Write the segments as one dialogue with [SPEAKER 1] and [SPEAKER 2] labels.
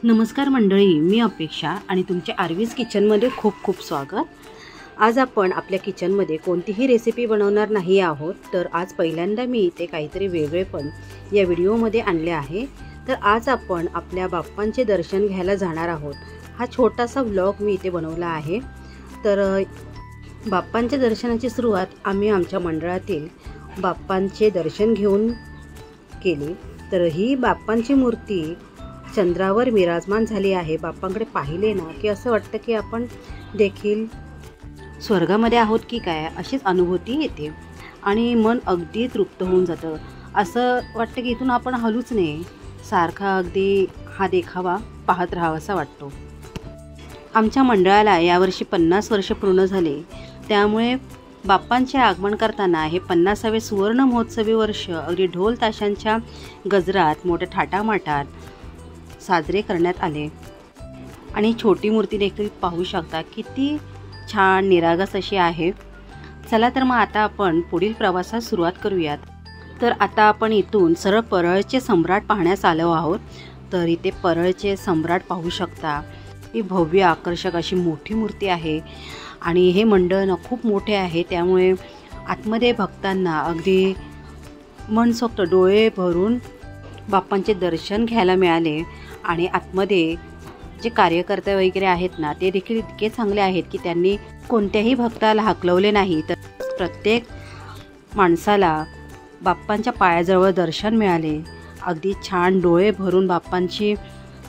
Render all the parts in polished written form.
[SPEAKER 1] नमस्कार मंडळी, मी अपेक्षा आणि तुमच्या आर्वीज किचनमध्ये खूप खूप स्वागत। आज आपण आपल्या किचनमध्ये कोणतीही रेसिपी बनवणार नाही आहोत, तर आज पहिल्यांदा मी इथे काहीतरी वेगळेपण या व्हिडिओमध्ये आणले आहे। तर आज आपण आपल्या बाप्पांचे दर्शन घ्यायला जाणार आहोत। हा छोटासा व्लॉग मी इथे बनवला आहे। तर बाप्पांच्या दर्शनाची सुरुवात आम्ही आमच्या मंडळातील बाप्पांचे दर्शन घेऊन केली। तर ही बाप्पांची मूर्ती चंद्रावर विराजमान झाली आहे। बाप्पांकडे पाहिले ना की असं वाटतं की आपण देखील स्वर्गामध्ये आहोत की काय, अशीच अनुभूती येते आणि मन अगदी तृप्त होऊन जातं। असं वाटतं की इथून आपण हलूच नाही, सारखा अगदी हा देखावा पाहत राहावासा वाटतो। आमच्या मंडळाला यावर्षी 50 वर्ष पूर्ण झाले, त्यामुळे बाप्पांचे आगमन करताना हे 50वे सुवर्ण महोत्सवी वर्ष अगदी ढोल ताशांच्या गजरात मोठ्या थाटामाटात साजरे करण्यात आले। आणि छोटी मूर्ती देखील पाहू शकता, किती छान निरागस अशी आहे। चला तर मग आता आपण पुढील प्रवासास सुरुवात करूयात। तर आता आपण इथून सरळ परळचे सम्राट पाहण्यास आलो आहोत। तर इथे परळचे सम्राट पाहू शकता, ही भव्य आकर्षक अशी मोठी मूर्ती आहे आणि हे मंडळ ना खूप मोठे आहे, त्यामुळे आतमध्ये भक्तांना अगदी मनसोक्त डोळे भरून बाप्पांचे दर्शन घ्यायला मिळाले। आणि आतमध्ये जे कार्यकर्ते वगैरे आहेत ना, ते देखील इतके चांगले आहेत की त्यांनी कोणत्याही भक्ताला हाकलवले नाही, तर प्रत्येक माणसाला बाप्पांच्या पायाजवळ दर्शन मिळाले। अगदी छान डोळे भरून बाप्पांची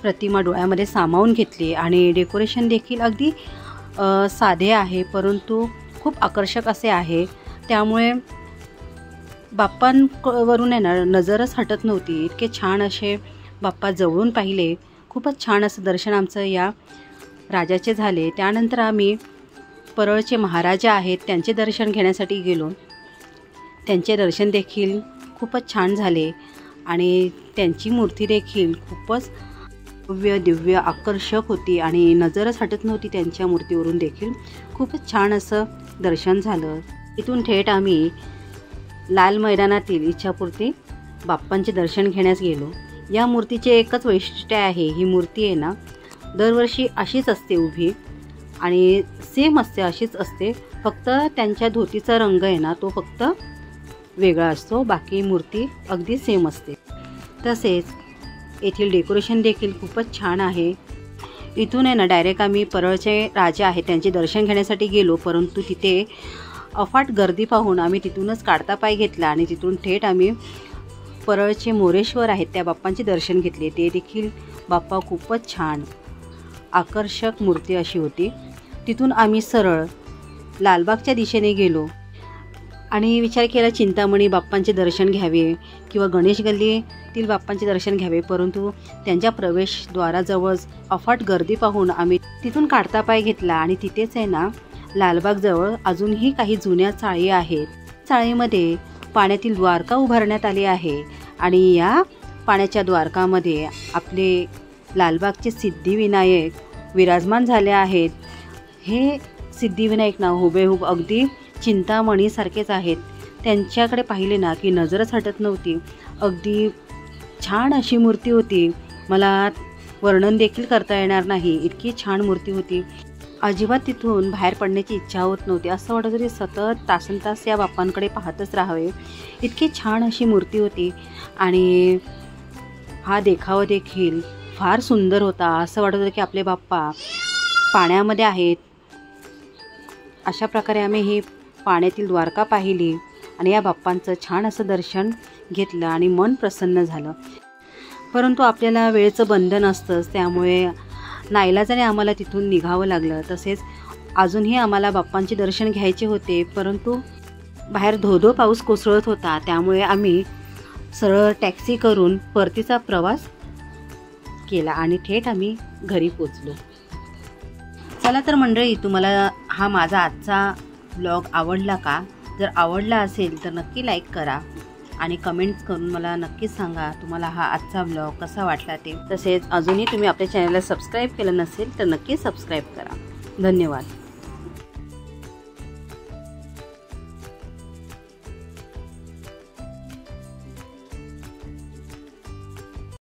[SPEAKER 1] प्रतिमा डोळ्यामध्ये सामावून घेतली आणि डेकोरेशन देखील अगदी साधे आहे, परंतु खूप आकर्षक असे आहे। त्यामुळे बाप्पांवरून आहे ना नजरच हटत नव्हती, इतके छान असे बाप्पा जवळून पाहिले। खूपच छान असं दर्शन आमचं या राजाचे झाले। त्यानंतर आम्ही परळचे महाराजा आहेत त्यांचे दर्शन घेण्यासाठी गेलो। त्यांचे दर्शन देखील खूपच छान झाले आणि त्यांची मूर्ती देखील खूपच भव्य दिव्य आकर्षक होती आणि नजरच हटत नव्हती त्यांच्या मूर्तीवरून देखील। खूपच छान असं दर्शन झालं। इथून थेट आम्ही लाल मैदानातील इच्छापूर्ती बाप्पांचे दर्शन घेण्यास गेलो। या मूर्तीचे एकच वैशिष्ट्य आहे, ही मूर्ती आहे ना दरवर्षी अशीच असते उभी आणि सेम असते, अशीच असते, फक्त त्यांच्या धोतीचा रंग आहे ना तो फक्त वेगळा असतो, बाकी मूर्ती अगदी सेम असते। तसेच येथील डेकोरेशन देखील खूपच छान आहे। इथून आहे ना डायरेक्ट आम्ही परळचे राजा आहेत त्यांचे दर्शन घेण्यासाठी गेलो, परंतु तिथे अफाट गर्दी पाहून आम्ही तिथूनच काढता पाय घेतला आणि तिथून थेट आम्ही परळचे मोरेश्वर आहेत त्या बाप्पांचे दर्शन घेतले। ते देखील बाप्पा खूपच छान आकर्षक मूर्ती अशी होती। तिथून आम्ही सरळ लालबागच्या दिशेने गेलो आणि विचार केला चिंतामणी बाप्पांचे दर्शन घ्यावे किंवा गणेश गल्लीतील बाप्पांचे दर्शन घ्यावे, परंतु त्यांच्या प्रवेशद्वाराजवळ अफाट गर्दी पाहून आम्ही तिथून काढता पाय घेतला आणि तिथेच आहे ना लालबागजवळ अजूनही काही जुन्या चाळी आहेत। चाळीमध्ये पाण्यातील द्वारका उभारण्यात आली आहे आणि या पाण्याच्या द्वारकामध्ये आपले लालबागचे सिद्धिविनायक विराजमान झाले आहेत। हे सिद्धिविनायक ना हुबेहूब अगदी चिंतामणीसारखेच आहेत। त्यांच्याकडे पाहिले ना की नजरच हटत नव्हती, अगदी छान अशी मूर्ती होती, मला वर्णन देखील करता येणार नाही, इतकी छान मूर्ती होती। अजिबात तिथून बाहेर पडण्याची इच्छा होत नव्हती, असं वाटत होते सतत तासनतास या बाप्पांकडे पाहतच राहावे, इतकी छान अशी मूर्ती होती। आणि हा देखावा देखील फार सुंदर होता, असं वाटत होतं की आपले बाप्पा पाण्यामध्ये आहेत। अशा प्रकारे आम्ही ही पाण्यातील द्वारका पाहिली आणि या बाप्पांचं छान असं दर्शन घेतलं आणि मन प्रसन्न झालं। परंतु आपल्याला वेळेचं बंधन असतंच, त्यामुळे नाईलाजाने आम्हाला तिथून निघावं लागलं। तसेच अजूनही आम्हाला बाप्पांचे दर्शन घ्यायचे होते, परंतु बाहेर धोधो पाऊस कोसळत होता, त्यामुळे आम्ही सरळ टॅक्सी करून परतीचा प्रवास केला आणि थेट आम्ही घरी पोचलो। चला तर मंडळी, तुम्हाला हा माझा आजचा व्लॉग आवडला का? जर आवडला असेल तर नक्की लाईक करा आणि कमेंट्स करून मला नक्कीच सांगा तुम्हाला हा आजचा व्लॉग कसा वाटला ते। तसेच अजूनही तुम्ही आपल्या चॅनलला सबस्क्राईब केलं नसेल तर नक्की सबस्क्राईब करा। धन्यवाद।